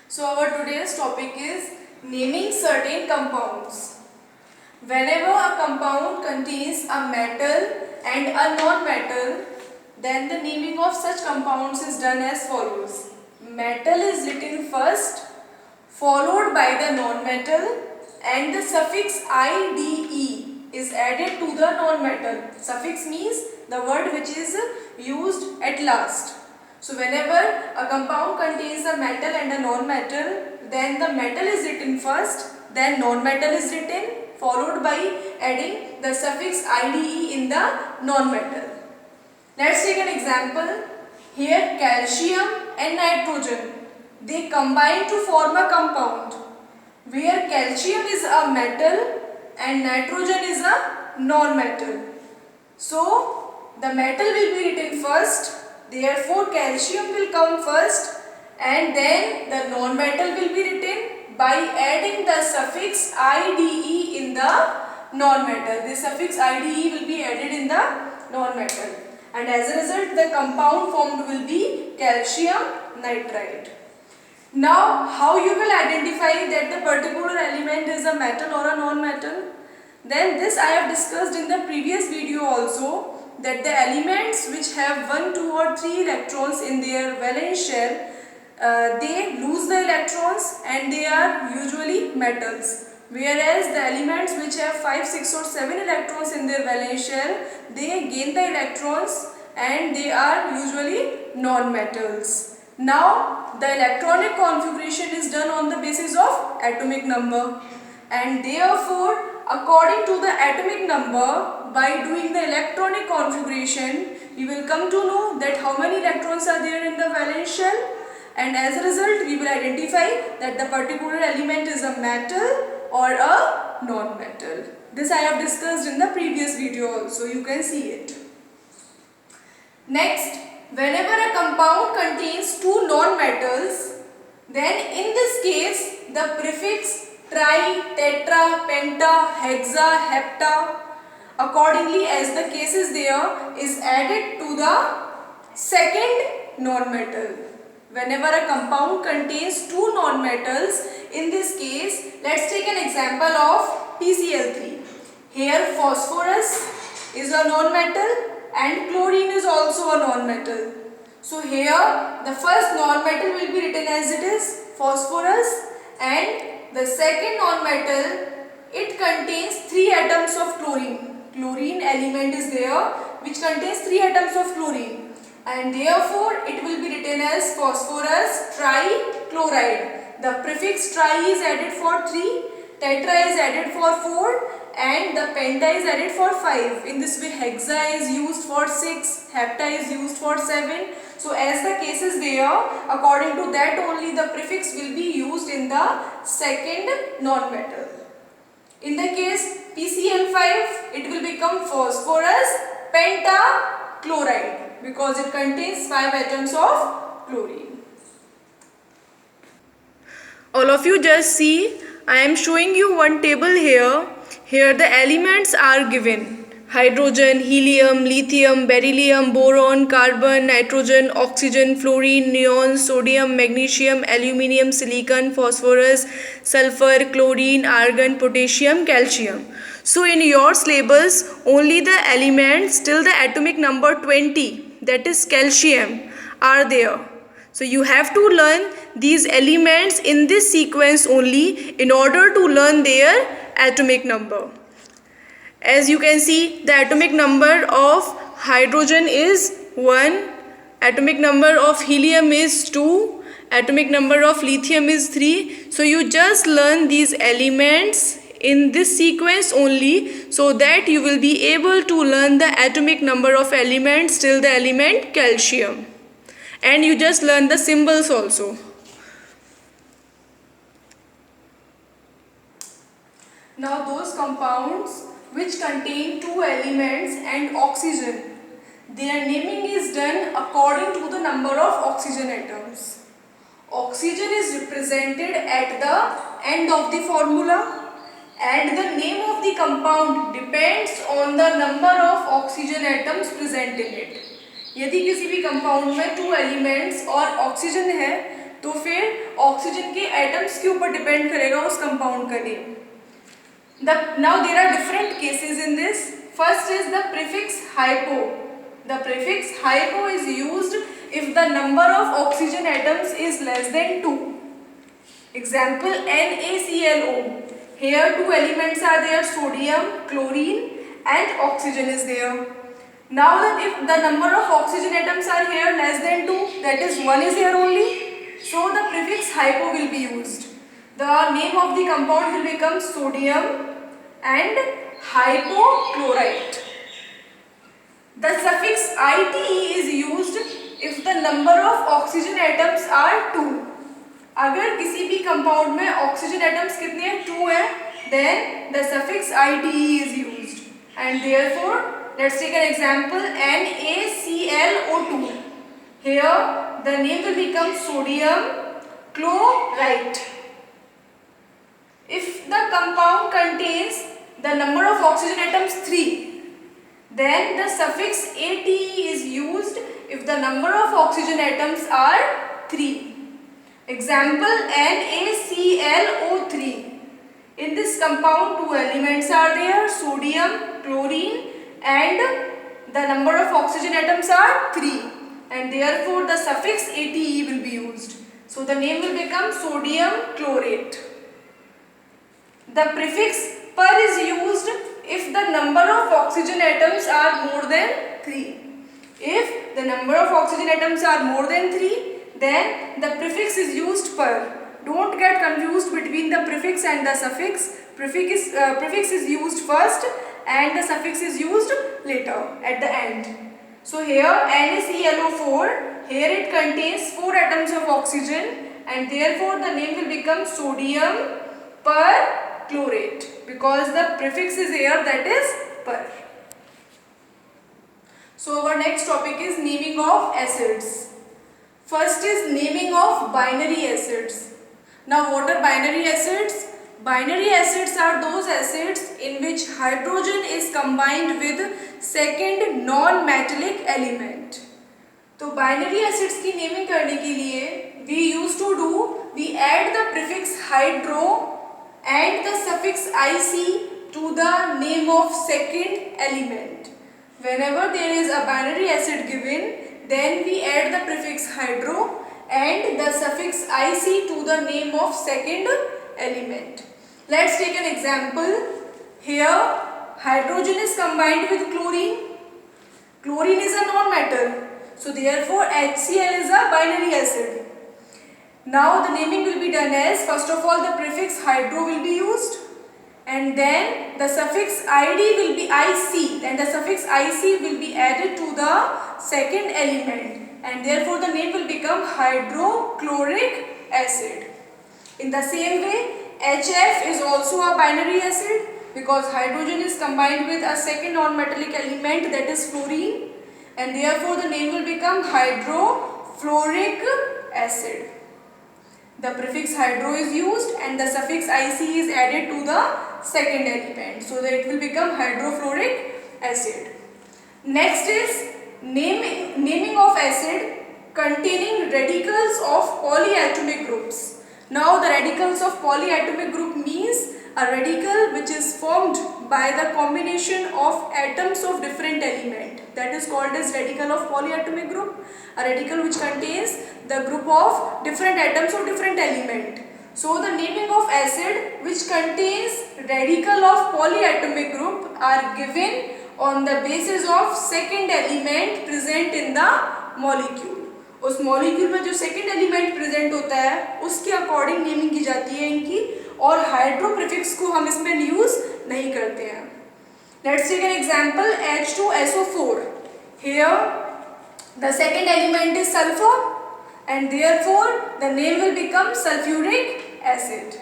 So our today's topic is naming certain compounds. Whenever a compound contains a metal and a non-metal, then the naming of such compounds is done as follows. Metal is written first, followed by the non-metal, and the suffix IDE is added to the non-metal. Suffix means the word which is used at last. So whenever a compound contains a metal and a non-metal, then the metal is written first, then non-metal is written, followed by adding the suffix IDE in the non-metal. Let's take an example. Here calcium and nitrogen, they combine to form a compound where calcium is a metal and nitrogen is a non-metal. So the metal will be written first, therefore calcium will come first, and then the non-metal will be written by adding the suffix IDE in the non-metal. This suffix IDE will be added in the non-metal, and as a result the compound formed will be calcium nitride. Now, how you will identify that the particular element is a metal or a non-metal? Then this I have discussed in the previous video also, that the elements which have 1, 2 or 3 electrons in their valence shell, they lose the electrons and they are usually metals. Whereas the elements which have 5, 6 or 7 electrons in their valence shell, they gain the electrons and they are usually non-metals. Now the electronic configuration is done on the basis of atomic number, and therefore according to the atomic number, by doing the electronic configuration, you will come to know that how many electrons are there in the valence shell, and as a result we will identify that the particular element is a metal or a non-metal. This I have discussed in the previous video also, you can see it. Next, whenever a compound contains two non-metals, then in this case the prefix tri, tetra, penta, hexa, hepta, accordingly as the case is there, is added to the second non-metal. Whenever a compound contains two non-metals, in this case, let's take an example of PCl3. Here phosphorus is a non-metal and chlorine is also a non-metal. So here the first non-metal will be written as it is phosphorus, and the second non-metal, it contains 3 atoms of chlorine. Chlorine element is there which contains 3 atoms of chlorine, and therefore it will be written as phosphorus trichloride. The prefix tri is added for 3, tetra is added for 4, and the penta is added for 5. In this way hexa is used for 6, hepta is used for 7. So as the case is there, according to that only the prefix will be used in the second non-metal. In the case PCl5, it will become phosphorus pentachloride because it contains 5 atoms of chlorine. All of you just see, I am showing you one table here. Here the elements are given: hydrogen, helium, lithium, beryllium, boron, carbon, nitrogen, oxygen, fluorine, neon, sodium, magnesium, aluminium, silicon, phosphorus, sulfur, chlorine, argon, potassium, calcium. So in your syllabus only the elements till the atomic number 20, that is calcium, are there. So you have to learn these elements in this sequence only in order to learn their atomic number. As you can see, the atomic number of hydrogen is 1, atomic number of helium is 2, atomic number of lithium is 3. So you just learn these elements in this sequence only, so that you will be able to learn the atomic number of elements till the element calcium. And you just learn the symbols also. Now those compounds which contain 2 elements and oxygen, their naming is done according to the number of oxygen atoms. Oxygen is represented at the end of the formula, and the name of the compound depends on the number of oxygen atoms present in it. यदि किसी भी compound में 2 elements और oxygen है, तो फिर oxygen के atoms के ऊपर डिपेंड करेगा उस कंपाउंड का name. Now there are different cases in this. First is the prefix hypo. The prefix hypo is used if the number of oxygen atoms is less than 2. Example, NaClO. Here two elements are there, sodium, chlorine and oxygen is there. Now that if the number of oxygen atoms are here less than 2, that is 1 is here only, so the prefix hypo will be used. The name of the compound will become sodium and hypochlorite. The suffix ite is used if the number of oxygen atoms are 2. अगर किसी भी compound में oxygen atoms कितने हैं, 2 है, then the suffix ite is used. And therefore, let's take an example, NaClO2. Here the name will become sodium chlorite. If the compound contains the number of oxygen atoms 3, then the suffix ate is used if the number of oxygen atoms are 3. Example, NaClO3. In this compound two elements are there, sodium, chlorine and the number of oxygen atoms are 3, and therefore the suffix ate will be used. So the name will become sodium chlorate. The prefix per is used if the number of oxygen atoms are more than 3. If the number of oxygen atoms are more than 3, then the prefix is used per. Don't get confused between the prefix and the suffix. Prefix is used first and the suffix is used later at the end. So here NaClO4, here it contains 4 atoms of oxygen and therefore the name will become sodium perchlorate because the prefix is here, that is per. So our next topic is naming of acids. First is naming of binary acids. Now what are binary acids? Binary acids are those acids in which hydrogen is combined with second non-metallic element. तो binary acids की naming करने के लिए we add the prefix hydro and the suffix ic to the name of second element. Whenever there is a binary acid given, then we add the prefix hydro and the suffix ic to the name of second element. Let's take an example. Here hydrogen is combined with chlorine. Chlorine is a non-metal, so therefore HCl is a binary acid. Now the naming will be done as, first of all the prefix hydro will be used and then the suffix id will be ic and the suffix ic will be added to the second element and therefore the name will become hydrochloric acid. In the same way, HF is also a binary acid because hydrogen is combined with a second non-metallic element, that is fluorine, and therefore the name will become hydrofluoric acid. The prefix hydro is used and the suffix ic is added to the second element, so that it will become hydrofluoric acid. Next is naming of acid containing radicals of polyatomic groups. Now the radicals of polyatomic group means a radical which is formed by the combination of atoms of different element, that is called as radical of polyatomic group. A radical which contains the group of different atoms of different element. So the naming of acid which contains radical of polyatomic group are given on the basis of second element present in the molecule. उस molecule में जो second element present होता है उसके according naming की जाती है इनकी, और हाइड्रो प्रीफिक्स को हम इसमें यूज नहीं करते हैं. Let's take an example, H2SO4. Here the second element is sulphur and therefore the name will become sulphuric acid.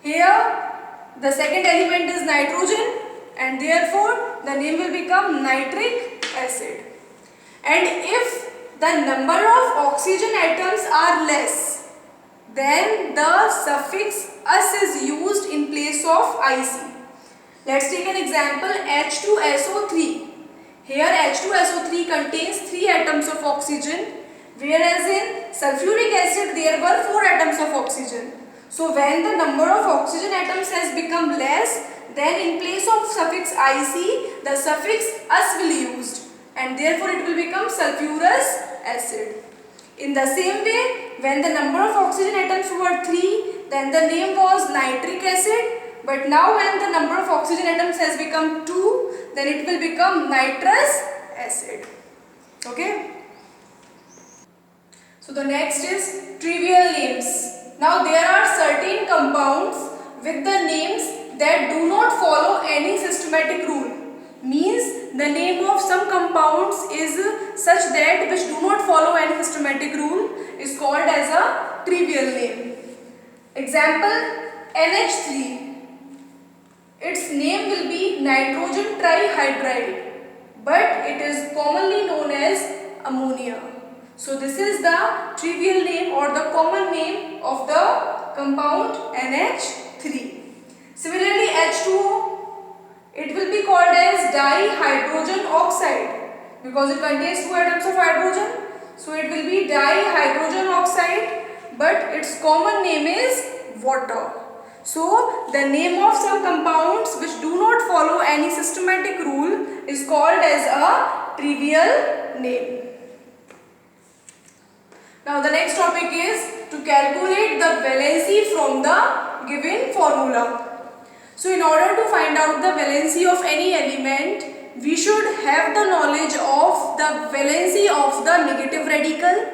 Here the second element is nitrogen and therefore the name will become nitric acid. And if the number of oxygen atoms are less, then the suffix us is used in place of ic. Let's take an example, H2SO3. Here H2SO3 contains 3 atoms of oxygen Whereas in sulfuric acid there were 4 atoms of oxygen. So when the number of oxygen atoms has become less, then in place of suffix ic, the suffix us will be used, and therefore it will become sulfurous acid. In the same way, when the number of oxygen atoms were 3, then the name was nitric acid. But now when the number of oxygen atoms has become 2, then it will become nitrous acid. Okay. So the next is trivial names. Now there are certain compounds with the names that do not follow any systematic rule. Means the name of some compounds is such that which do not follow any systematic rule is called as a trivial name. Example, NH3. Its name will be nitrogen trihydride, but it is commonly known as ammonia. So this is the trivial name or the common name of the compound NH3. Similarly, H2O, it will be called as dihydrogen oxide because it contains 2 atoms of hydrogen. So it will be dihydrogen oxide, but its common name is water. So the name of some compounds which do not follow any systematic rule is called as a trivial name. Now the next topic is to calculate the valency from the given formula. So in order to find out the valency of any element, we should have the knowledge of the valency of the negative radical,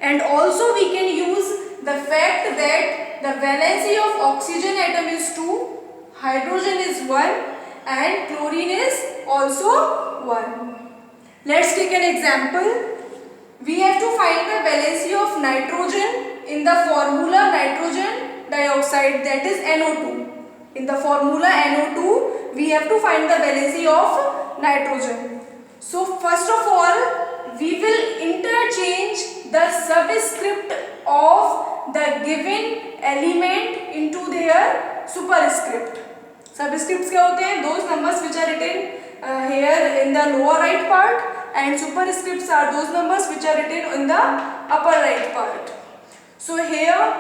and also we can use the fact that the valency of oxygen atom is 2, hydrogen is 1 and chlorine is also 1. Let's take an example. We have to find the valency of nitrogen in the formula nitrogen dioxide, that is NO2. In the formula NO2, we have to find the valency of nitrogen. So first of all, we will interchange the subscript of the given element into their superscript. Subscripts क्या होते हैं? Those numbers which are written here in the lower right part, and superscripts are those numbers which are written in the upper right part. So here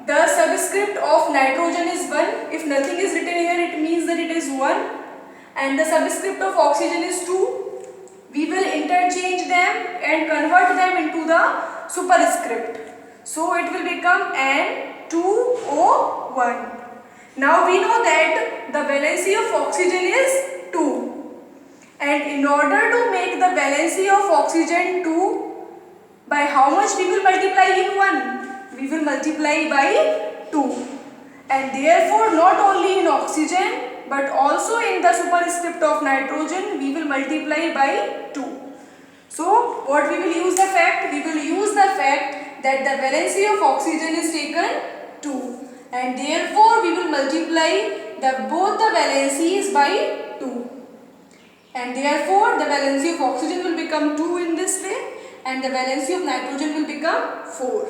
the subscript of nitrogen is 1. If nothing is written here, it means that it is 1. And the subscript of oxygen is 2. We will interchange them and convert them into the superscript. So it will become N2O1. Now we know that the valency of oxygen is 2. And in order to make the valency of oxygen 2, by how much we will multiply in 1? We will multiply by 2. And therefore not only in oxygen but also in the superscript of nitrogen we will multiply by 2. So what we will use the fact? We will use the fact that the valency of oxygen is taken 2. And therefore we will multiply both the valencies by 2. And therefore the valency of oxygen will become 2 in this way and the valency of nitrogen will become 4.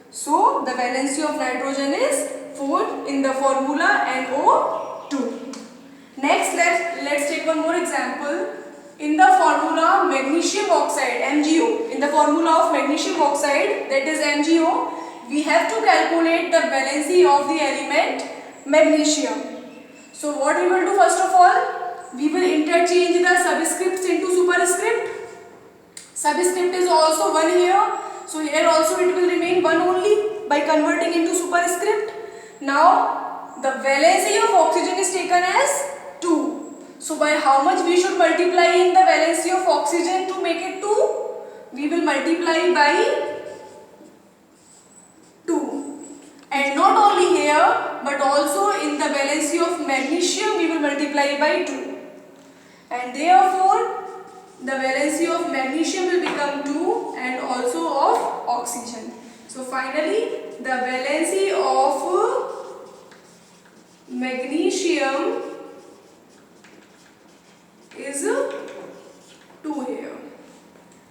So the valency of nitrogen is 4 in the formula NO2. Next let's take one more example. In the formula magnesium oxide MgO, in the formula of magnesium oxide, that is MgO, we have to calculate the valency of the element magnesium. So what we will do first of all? We will interchange the subscripts into superscript. Subscript is also 1 here. So here also it will remain 1 only by converting into superscript. Now the valency of oxygen is taken as 2. So by how much we should multiply in the valency of oxygen to make it 2? We will multiply by 2. And not only here but also in the valency of magnesium we will multiply by 2. And therefore the valency of magnesium will become 2 and also of oxygen. So finally the valency